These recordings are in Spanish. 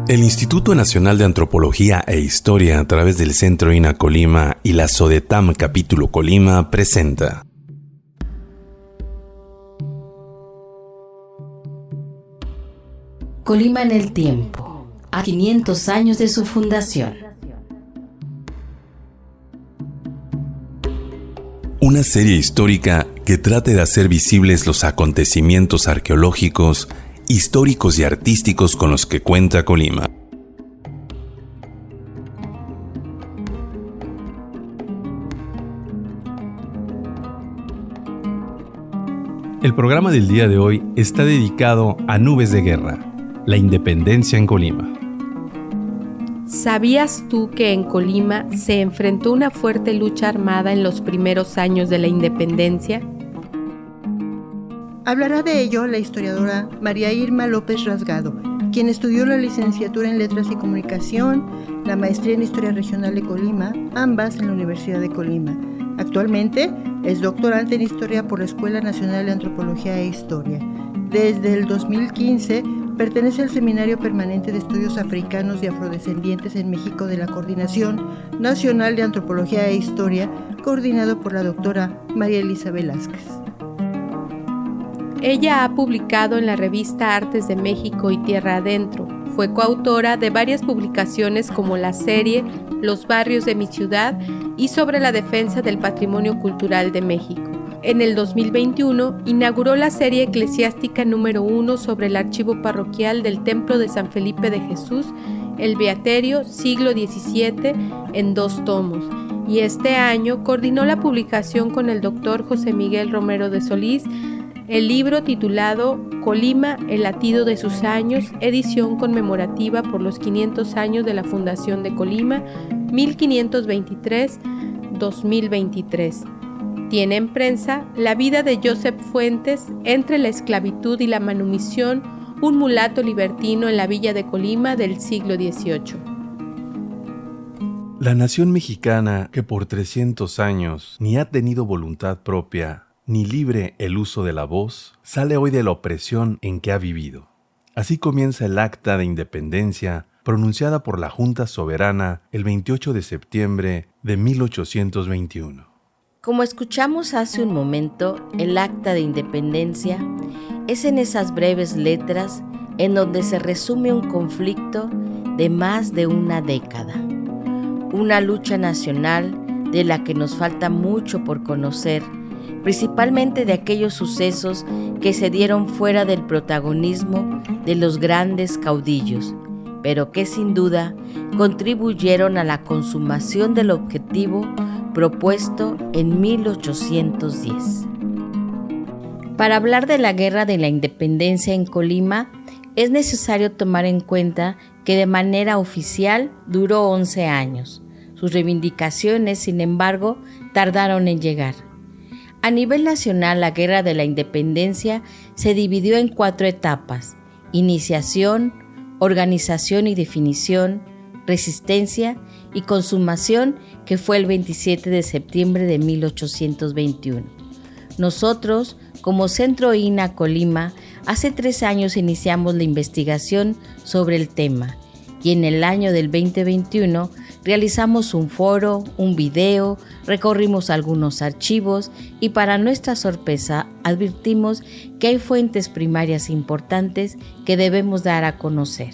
El Instituto Nacional de Antropología e Historia, a través del Centro INA Colima y la SODETAM Capítulo Colima, presenta Colima en el tiempo, a 500 años de su fundación. Una serie histórica que trate de hacer visibles los acontecimientos arqueológicos, históricos y artísticos con los que cuenta Colima. El programa del día de hoy está dedicado a Nubes de Guerra, la independencia en Colima. ¿Sabías tú que en Colima se enfrentó una fuerte lucha armada en los primeros años de la independencia? Hablará de ello la historiadora María Irma López Rasgado, quien estudió la licenciatura en Letras y Comunicación, la maestría en Historia Regional de Colima, ambas en la Universidad de Colima. Actualmente es doctorante en Historia por la Escuela Nacional de Antropología e Historia. Desde el 2015 pertenece al Seminario Permanente de Estudios Africanos y Afrodescendientes en México de la Coordinación Nacional de Antropología e Historia, coordinado por la doctora María Elisa Velázquez. Ella ha publicado en la revista Artes de México y Tierra Adentro. Fue coautora de varias publicaciones como la serie Los barrios de mi ciudad y sobre la defensa del patrimonio cultural de México. En el 2021 inauguró la serie eclesiástica número 1 sobre el archivo parroquial del Templo de San Felipe de Jesús, el Beaterio, siglo XVII, en 2 tomos. Y este año coordinó la publicación con el doctor José Miguel Romero de Solís, el libro titulado Colima, el latido de sus años, edición conmemorativa por los 500 años de la fundación de Colima, 1523-2023. Tiene en prensa La vida de Joseph Fuentes, entre la esclavitud y la manumisión, un mulato libertino en la villa de Colima del siglo XVIII. La nación mexicana, que por 300 años ni ha tenido voluntad propia, ni libre el uso de la voz, sale hoy de la opresión en que ha vivido. Así comienza el Acta de Independencia, pronunciada por la Junta Soberana el 28 de septiembre de 1821. Como escuchamos hace un momento, el Acta de Independencia es en esas breves letras en donde se resume un conflicto de más de una década. Una lucha nacional de la que nos falta mucho por conocer, principalmente de aquellos sucesos que se dieron fuera del protagonismo de los grandes caudillos, pero que sin duda contribuyeron a la consumación del objetivo propuesto en 1810. Para hablar de la Guerra de la Independencia en Colima, es necesario tomar en cuenta que de manera oficial duró 11 años. Sus reivindicaciones, sin embargo, tardaron en llegar. A nivel nacional, la Guerra de la Independencia se dividió en 4 etapas: iniciación, organización y definición, resistencia y consumación, que fue el 27 de septiembre de 1821. Nosotros, como Centro INA Colima, hace 3 años iniciamos la investigación sobre el tema y en el año del 2021 realizamos un foro, un video, recorrimos algunos archivos y para nuestra sorpresa advertimos que hay fuentes primarias importantes que debemos dar a conocer.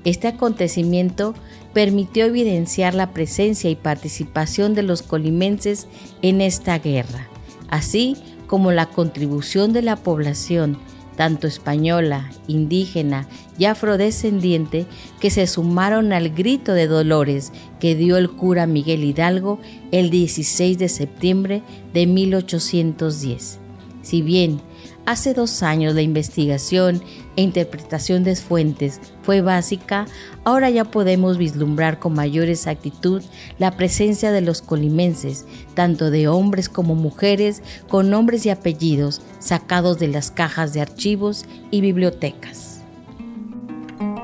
Este acontecimiento permitió evidenciar la presencia y participación de los colimenses en esta guerra, así como la contribución de la población, tanto española, indígena y afrodescendiente, que se sumaron al grito de dolores que dio el cura Miguel Hidalgo el 16 de septiembre de 1810. Si bien hace 2 años la investigación e interpretación de fuentes fue básica, ahora ya podemos vislumbrar con mayor exactitud la presencia de los colimenses, tanto de hombres como mujeres, con nombres y apellidos sacados de las cajas de archivos y bibliotecas.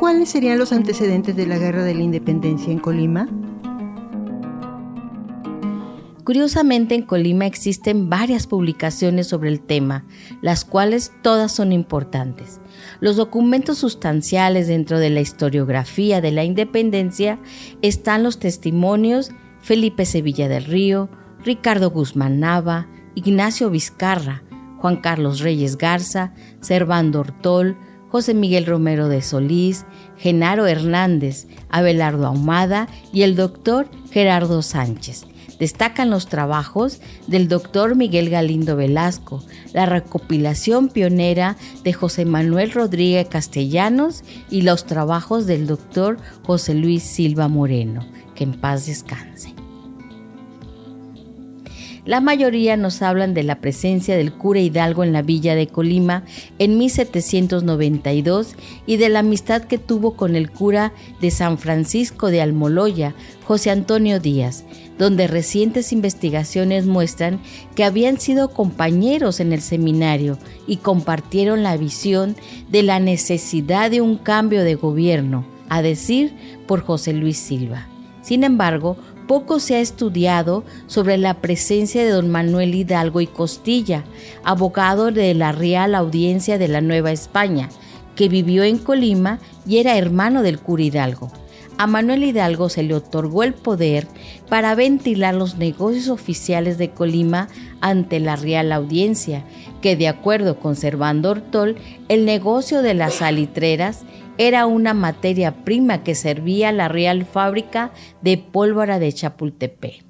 ¿Cuáles serían los antecedentes de la Guerra de la Independencia en Colima? Curiosamente, en Colima existen varias publicaciones sobre el tema, las cuales todas son importantes. Los documentos sustanciales dentro de la historiografía de la independencia están los testimonios Felipe Sevilla del Río, Ricardo Guzmán Nava, Ignacio Vizcarra, Juan Carlos Reyes Garza, Servando Ortol, José Miguel Romero de Solís, Genaro Hernández, Abelardo Ahumada y el doctor Gerardo Sánchez. Destacan los trabajos del doctor Miguel Galindo Velasco, la recopilación pionera de José Manuel Rodríguez Castellanos y los trabajos del doctor José Luis Silva Moreno, que en paz descanse. La mayoría nos hablan de la presencia del cura Hidalgo en la villa de Colima en 1792 y de la amistad que tuvo con el cura de San Francisco de Almoloya, José Antonio Díaz, donde recientes investigaciones muestran que habían sido compañeros en el seminario y compartieron la visión de la necesidad de un cambio de gobierno, a decir por José Luis Silva. Sin embargo, poco se ha estudiado sobre la presencia de don Manuel Hidalgo y Costilla, abogado de la Real Audiencia de la Nueva España, que vivió en Colima y era hermano del cura Hidalgo. A Manuel Hidalgo se le otorgó el poder para ventilar los negocios oficiales de Colima ante la Real Audiencia, que de acuerdo con Servando Ortol, el negocio de las salitreras era una materia prima que servía a la Real Fábrica de Pólvora de Chapultepec.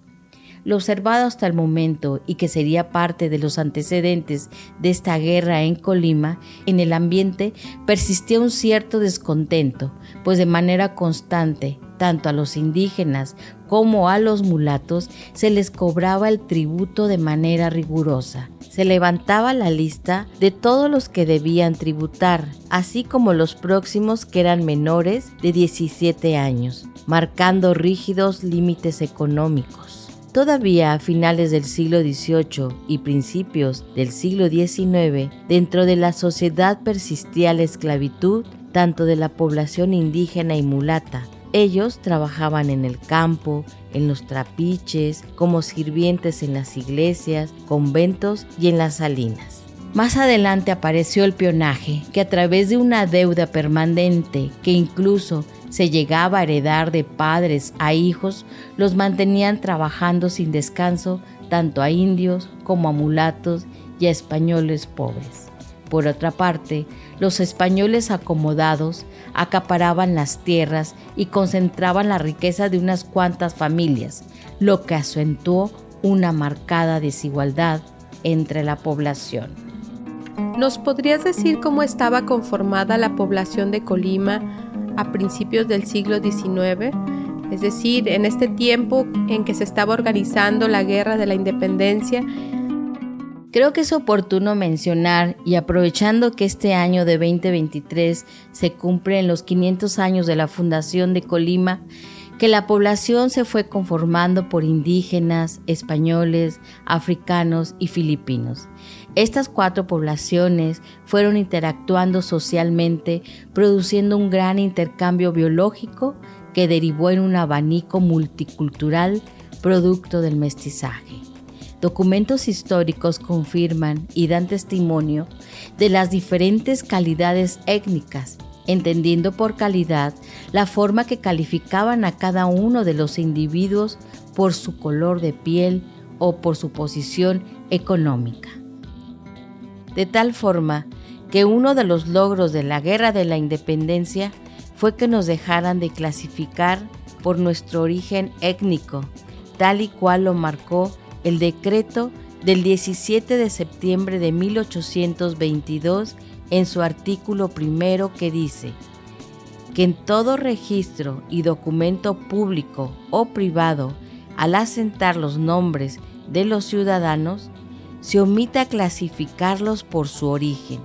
Lo observado hasta el momento y que sería parte de los antecedentes de esta guerra en Colima, en el ambiente persistía un cierto descontento, pues de manera constante, tanto a los indígenas como a los mulatos, se les cobraba el tributo de manera rigurosa. Se levantaba la lista de todos los que debían tributar, así como los próximos que eran menores de 17 años, marcando rígidos límites económicos. Todavía a finales del siglo XVIII y principios del siglo XIX, dentro de la sociedad persistía la esclavitud tanto de la población indígena y mulata. Ellos trabajaban en el campo, en los trapiches, como sirvientes en las iglesias, conventos y en las salinas. Más adelante apareció el peonaje, que a través de una deuda permanente que incluso se llegaba a heredar de padres a hijos, los mantenían trabajando sin descanso tanto a indios como a mulatos y a españoles pobres. Por otra parte, los españoles acomodados acaparaban las tierras y concentraban la riqueza de unas cuantas familias, lo que acentuó una marcada desigualdad entre la población. ¿Nos podrías decir cómo estaba conformada la población de Colima a principios del siglo XIX? Es decir, en este tiempo en que se estaba organizando la Guerra de la Independencia. Creo que es oportuno mencionar, y aprovechando que este año de 2023 se cumplen los 500 años de la fundación de Colima, que la población se fue conformando por indígenas, españoles, africanos y filipinos. Estas 4 poblaciones fueron interactuando socialmente, produciendo un gran intercambio biológico que derivó en un abanico multicultural producto del mestizaje. Documentos históricos confirman y dan testimonio de las diferentes calidades étnicas, entendiendo por calidad la forma que calificaban a cada uno de los individuos por su color de piel o por su posición económica. De tal forma que uno de los logros de la Guerra de la Independencia fue que nos dejaran de clasificar por nuestro origen étnico, tal y cual lo marcó el decreto del 17 de septiembre de 1822 en su artículo primero, que dice que en todo registro y documento público o privado, al asentar los nombres de los ciudadanos, se omita clasificarlos por su origen.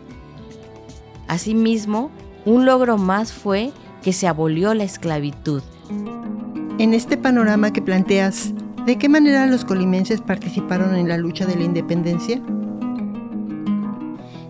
Asimismo, un logro más fue que se abolió la esclavitud. En este panorama que planteas, ¿de qué manera los colimenses participaron en la lucha de la independencia?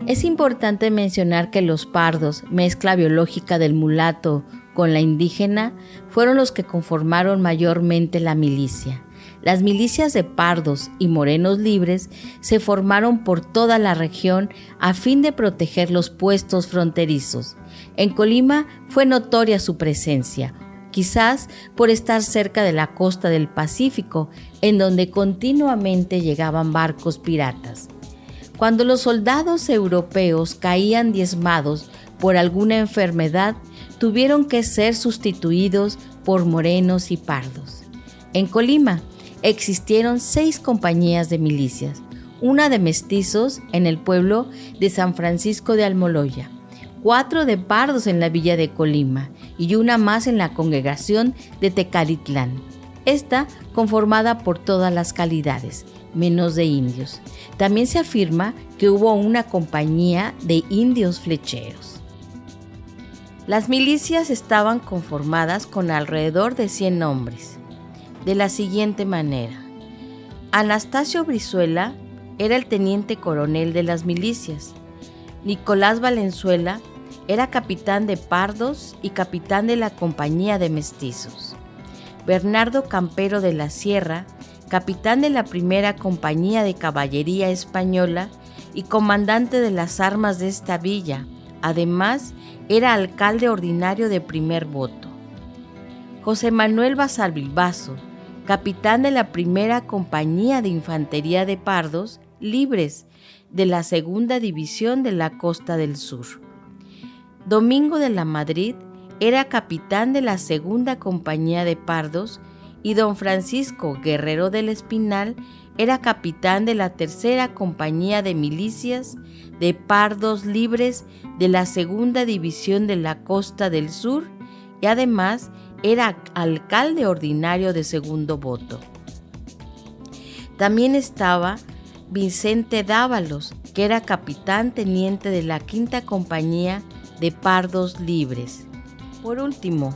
Es importante mencionar que los pardos, mezcla biológica del mulato con la indígena, fueron los que conformaron mayormente la milicia. Las milicias de pardos y morenos libres se formaron por toda la región a fin de proteger los puestos fronterizos. En Colima fue notoria su presencia, quizás por estar cerca de la costa del Pacífico, en donde continuamente llegaban barcos piratas. Cuando los soldados europeos caían diezmados por alguna enfermedad, tuvieron que ser sustituidos por morenos y pardos. En Colima existieron 6 compañías de milicias, una de mestizos en el pueblo de San Francisco de Almoloya, 4 de pardos en la villa de Colima y una más en la congregación de Tecalitlán. Esta conformada por todas las calidades, menos de indios. También se afirma que hubo una compañía de indios flecheros. Las milicias estaban conformadas con alrededor de 100 hombres, de la siguiente manera. Anastasio Brizuela era el teniente coronel de las milicias. Nicolás Valenzuela era capitán de pardos y capitán de la compañía de mestizos. Bernardo Campero de la Sierra, capitán de la primera compañía de caballería española y comandante de las armas de esta villa. Además, era alcalde ordinario de primer voto. José Manuel Basalvilbaso, capitán de la primera compañía de infantería de pardos libres de la segunda división de la Costa del Sur. Domingo de la Madrid era capitán de la segunda compañía de pardos y don Francisco Guerrero del Espinal era capitán de la tercera compañía de milicias de pardos libres de la segunda división de la Costa del Sur y además era alcalde ordinario de segundo voto. También estaba Vicente Dávalos, que era capitán teniente de la quinta compañía de pardos libres. Por último,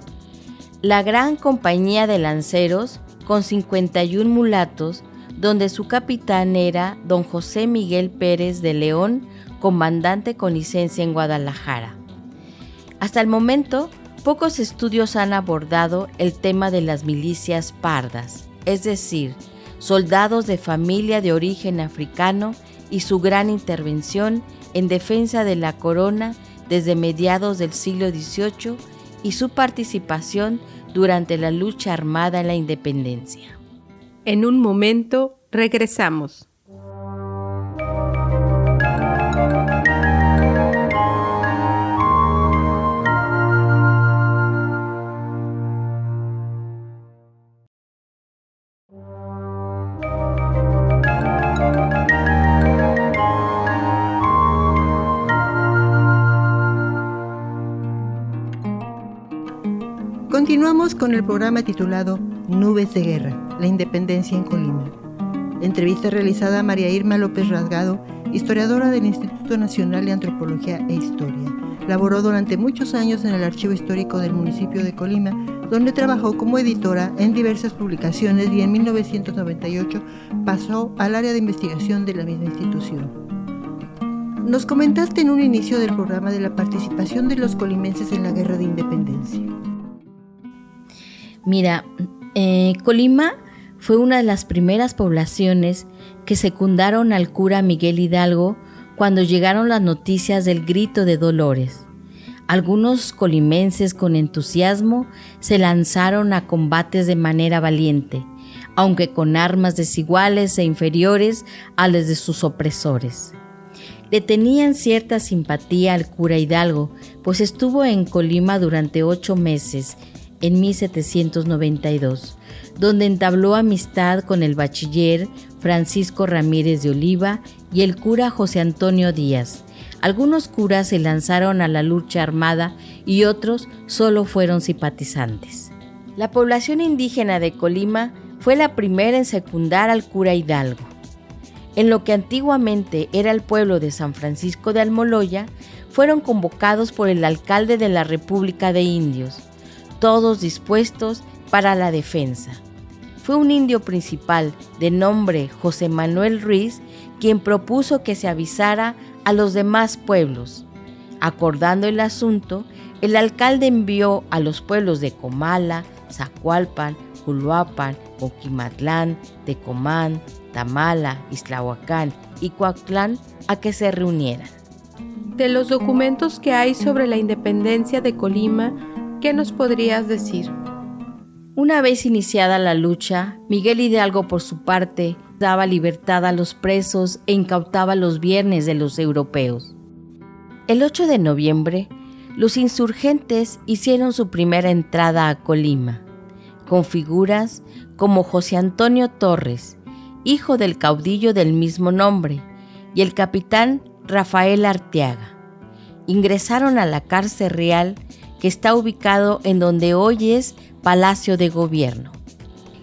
la gran compañía de lanceros con 51 mulatos, donde su capitán era don José Miguel Pérez de León, comandante con licencia en Guadalajara. Hasta el momento, pocos estudios han abordado el tema de las milicias pardas, es decir, soldados de familia de origen africano y su gran intervención en defensa de la corona desde mediados del siglo XVIII y su participación durante la lucha armada en la independencia. En un momento regresamos. Continuamos con el programa titulado Nubes de Guerra, la independencia en Colima. Entrevista realizada a María Irma López Rasgado, historiadora del Instituto Nacional de Antropología e Historia. Laboró durante muchos años en el Archivo Histórico del municipio de Colima, donde trabajó como editora en diversas publicaciones y en 1998 pasó al área de investigación de la misma institución. Nos comentaste en un inicio del programa de la participación de los colimenses en la Guerra de Independencia. Mira, Colima fue una de las primeras poblaciones que secundaron al cura Miguel Hidalgo cuando llegaron las noticias del Grito de Dolores. Algunos colimenses con entusiasmo se lanzaron a combates de manera valiente, aunque con armas desiguales e inferiores a las de sus opresores. Le tenían cierta simpatía al cura Hidalgo, pues estuvo en Colima durante 8 meses, en 1792, donde entabló amistad con el bachiller Francisco Ramírez de Oliva y el cura José Antonio Díaz. Algunos curas se lanzaron a la lucha armada y otros solo fueron simpatizantes. La población indígena de Colima fue la primera en secundar al cura Hidalgo. En lo que antiguamente era el pueblo de San Francisco de Almoloya, fueron convocados por el alcalde de la República de Indios, todos dispuestos para la defensa. Fue un indio principal de nombre José Manuel Ruiz quien propuso que se avisara a los demás pueblos. Acordando el asunto, el alcalde envió a los pueblos de Comala, Zacualpan, Culhuapan, Coquimatlán, Tecomán, Tamala, Islahuacán y Coatlán a que se reunieran. De los documentos que hay sobre la independencia de Colima, ¿qué nos podrías decir? Una vez iniciada la lucha, Miguel Hidalgo, por su parte, daba libertad a los presos e incautaba los bienes de los europeos. El 8 de noviembre, los insurgentes hicieron su primera entrada a Colima, con figuras como José Antonio Torres, hijo del caudillo del mismo nombre, y el capitán Rafael Arteaga. Ingresaron a la cárcel real, que está ubicado en donde hoy es Palacio de Gobierno,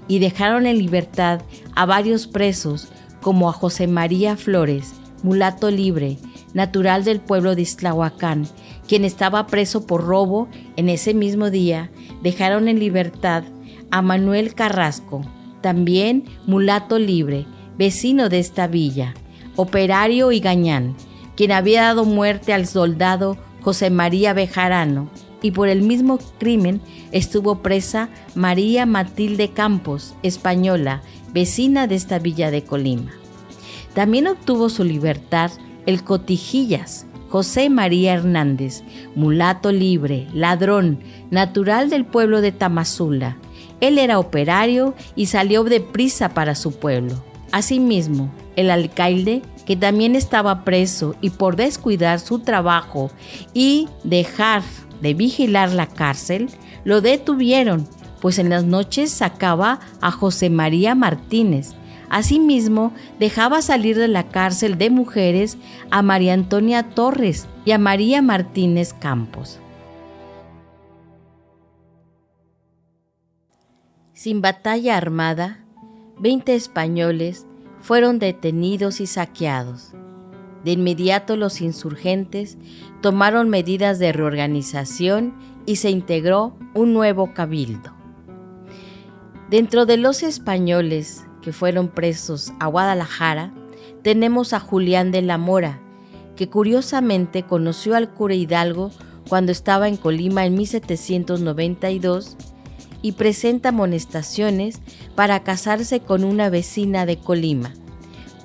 y dejaron en libertad a varios presos como a José María Flores, mulato libre, natural del pueblo de Islahuacán, quien estaba preso por robo. En ese mismo día dejaron en libertad a Manuel Carrasco, también mulato libre, vecino de esta villa, operario y gañán, quien había dado muerte al soldado José María Bejarano, y por el mismo crimen estuvo presa María Matilde Campos, española, vecina de esta villa de Colima. También obtuvo su libertad el Cotijillas, José María Hernández, mulato libre, ladrón, natural del pueblo de Tamazula. Él era operario y salió deprisa para su pueblo. Asimismo, el alcalde, que también estaba preso y por descuidar su trabajo y dejar de vigilar la cárcel, lo detuvieron, pues en las noches sacaba a José María Martínez. Asimismo, dejaba salir de la cárcel de mujeres a María Antonia Torres y a María Martínez Campos. Sin batalla armada, 20 españoles fueron detenidos y saqueados. De inmediato los insurgentes tomaron medidas de reorganización y se integró un nuevo cabildo. Dentro de los españoles que fueron presos a Guadalajara, tenemos a Julián de la Mora, que curiosamente conoció al cura Hidalgo cuando estaba en Colima en 1792 y presenta amonestaciones para casarse con una vecina de Colima,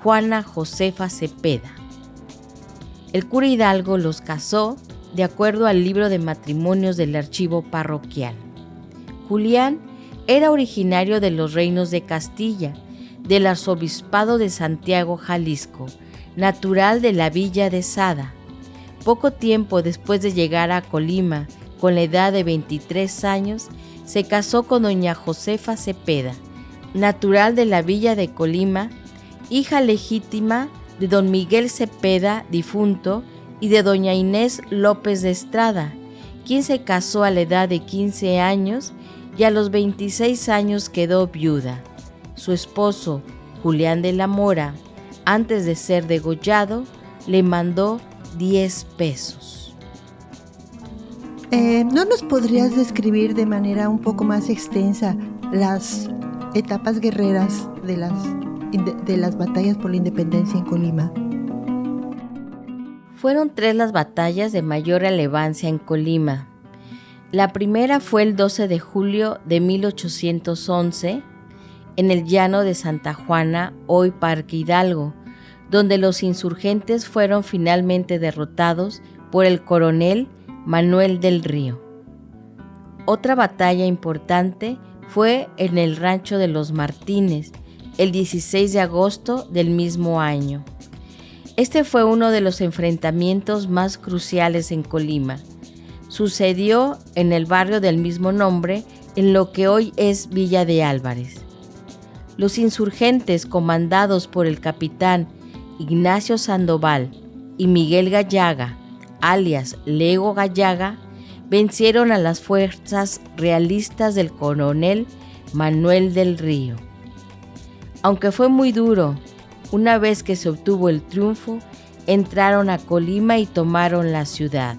Juana Josefa Cepeda. El cura Hidalgo los casó de acuerdo al libro de matrimonios del archivo parroquial. Julián era originario de los reinos de Castilla, del arzobispado de Santiago, Jalisco, natural de la villa de Sada. Poco tiempo después de llegar a Colima, con la edad de 23 años, se casó con doña Josefa Cepeda, natural de la villa de Colima, hija legítima de don Miguel Cepeda, difunto, y de doña Inés López de Estrada, quien se casó a la edad de 15 años y a los 26 años quedó viuda. Su esposo, Julián de la Mora, antes de ser degollado, le mandó 10 pesos. ¿No nos podrías describir de manera un poco más extensa las etapas guerreras de las batallas por la independencia en Colima? Fueron 3 las batallas de mayor relevancia en Colima. La primera fue el 12 de julio de 1811, en el llano de Santa Juana, hoy Parque Hidalgo, donde los insurgentes fueron finalmente derrotados por el coronel Manuel del Río. Otra batalla importante fue en el Rancho de los Martínez, el 16 de agosto del mismo año. Este fue uno de los enfrentamientos más cruciales en Colima. Sucedió en el barrio del mismo nombre, en lo que hoy es Villa de Álvarez. Los insurgentes, comandados por el capitán Ignacio Sandoval y Miguel Gallaga, alias Lego Gallaga, vencieron a las fuerzas realistas del coronel Manuel del Río. Aunque fue muy duro, una vez que se obtuvo el triunfo, entraron a Colima y tomaron la ciudad.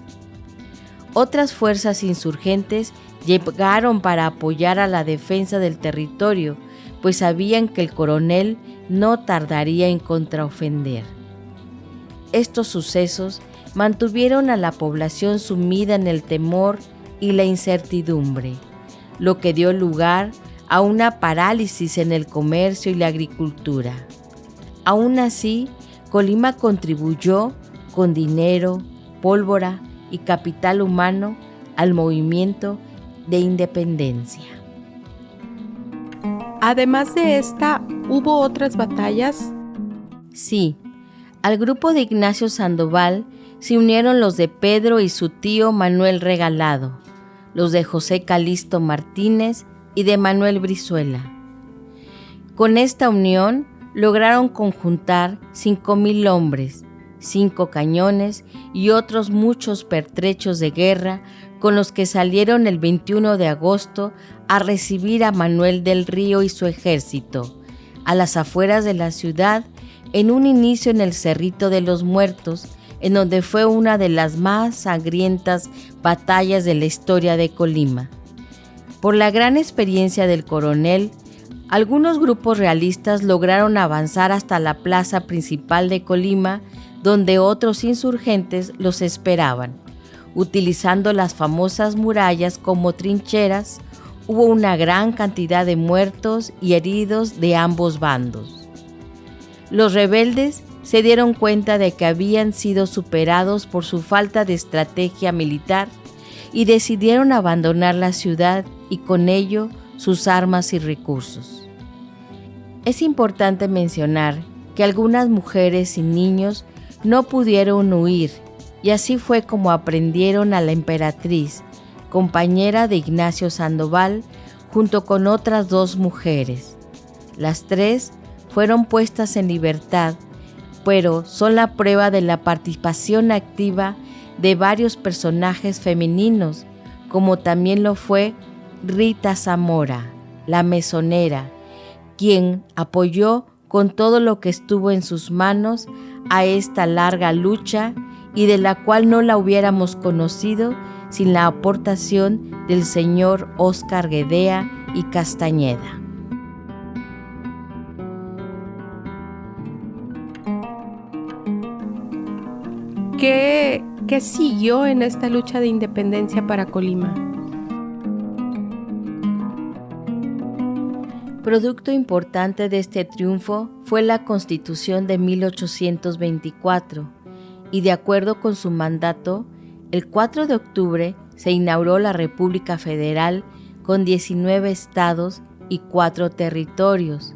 Otras fuerzas insurgentes llegaron para apoyar a la defensa del territorio, pues sabían que el coronel no tardaría en contraofender. Estos sucesos mantuvieron a la población sumida en el temor y la incertidumbre, lo que dio lugar a una parálisis en el comercio y la agricultura. Aún así, Colima contribuyó con dinero, pólvora y capital humano al movimiento de independencia. Además de esta, ¿hubo otras batallas? Sí, al grupo de Ignacio Sandoval se unieron los de Pedro y su tío Manuel Regalado, los de José Calixto Martínez y de Manuel Brizuela. Con esta unión lograron conjuntar 5,000 hombres, 5 cañones y otros muchos pertrechos de guerra con los que salieron el 21 de agosto a recibir a Manuel del Río y su ejército, a las afueras de la ciudad, en un inicio en el Cerrito de los Muertos, en donde fue una de las más sangrientas batallas de la historia de Colima. Por la gran experiencia del coronel, algunos grupos realistas lograron avanzar hasta la plaza principal de Colima, donde otros insurgentes los esperaban. Utilizando las famosas murallas como trincheras, hubo una gran cantidad de muertos y heridos de ambos bandos. Los rebeldes se dieron cuenta de que habían sido superados por su falta de estrategia militar y decidieron abandonar la ciudad y con ello sus armas y recursos. Es importante mencionar que algunas mujeres y niños no pudieron huir y así fue como aprendieron a la emperatriz, compañera de Ignacio Sandoval, junto con otras 2 mujeres. Las 3 fueron puestas en libertad, pero son la prueba de la participación activa de varios personajes femeninos, como también lo fue Rita Zamora, la mesonera, quien apoyó con todo lo que estuvo en sus manos a esta larga lucha y de la cual no la hubiéramos conocido sin la aportación del señor Óscar Guedea y Castañeda. ¿Qué siguió en esta lucha de independencia para Colima? Producto importante de este triunfo fue la Constitución de 1824 y de acuerdo con su mandato, el 4 de octubre se inauguró la República Federal con 19 estados y 4 territorios,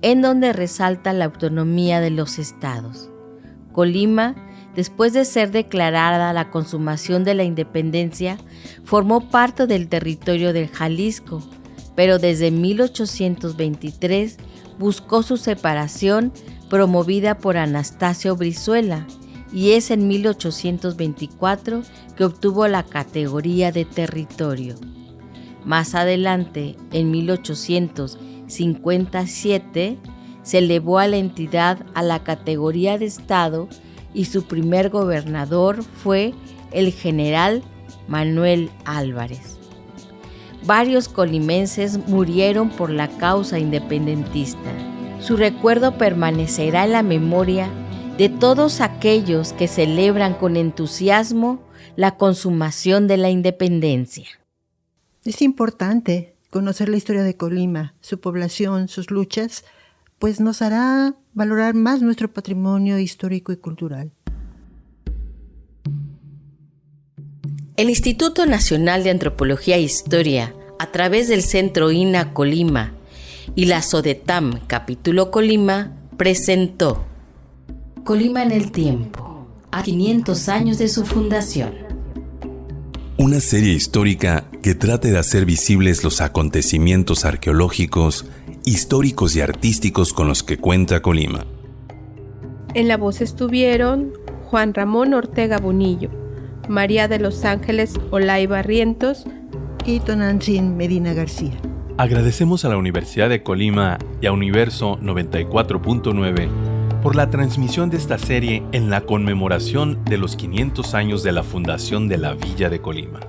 en donde resalta la autonomía de los estados. Colima, después de ser declarada la consumación de la independencia, formó parte del territorio del Jalisco, pero desde 1823 buscó su separación promovida por Anastasio Brizuela y es en 1824 que obtuvo la categoría de territorio. Más adelante, en 1857, se elevó a la entidad a la categoría de estado y su primer gobernador fue el general Manuel Álvarez. Varios colimenses murieron por la causa independentista. Su recuerdo permanecerá en la memoria de todos aquellos que celebran con entusiasmo la consumación de la independencia. Es importante conocer la historia de Colima, su población, sus luchas, pues nos hará valorar más nuestro patrimonio histórico y cultural. El Instituto Nacional de Antropología e Historia, a través del Centro INA Colima y la SODETAM Capítulo Colima, presentó Colima en el tiempo, a 500 años de su fundación. Una serie histórica que trate de hacer visibles los acontecimientos arqueológicos, históricos y artísticos con los que cuenta Colima. En la voz estuvieron Juan Ramón Ortega Bonillo, María de los Ángeles Olay Barrientos y Tonantzin Medina García. Agradecemos a la Universidad de Colima y a Universo 94.9 por la transmisión de esta serie en la conmemoración de los 500 años de la fundación de la Villa de Colima.